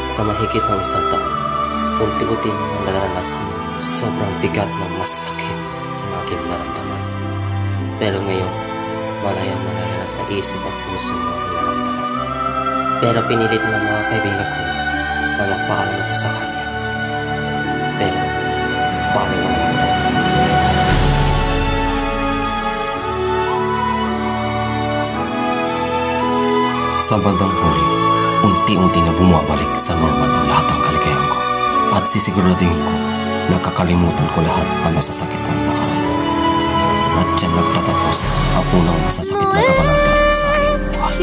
Sa mahigit ng isang taon, unti-unti nang naranasan ng sobrang bigat ng masasakit ng aking naramdaman. Pero ngayon, malaya-malaya na sa isip at puso ng aking naramdaman. Pero pinilit ng mga kaibigan ko na magpaalam ako sa kanya. Pero baliwala ako sa kanya. Sa bandang huli, unti-unti na bumabalik sa normal ang lahat ng kaligayahan ko. At sisiguraduhin ko na kakalimutan ko lahat ang masasakit ng nakaraan ko. At dyan nagtatapos ang unang masasakit na kabanata sa aking buhay.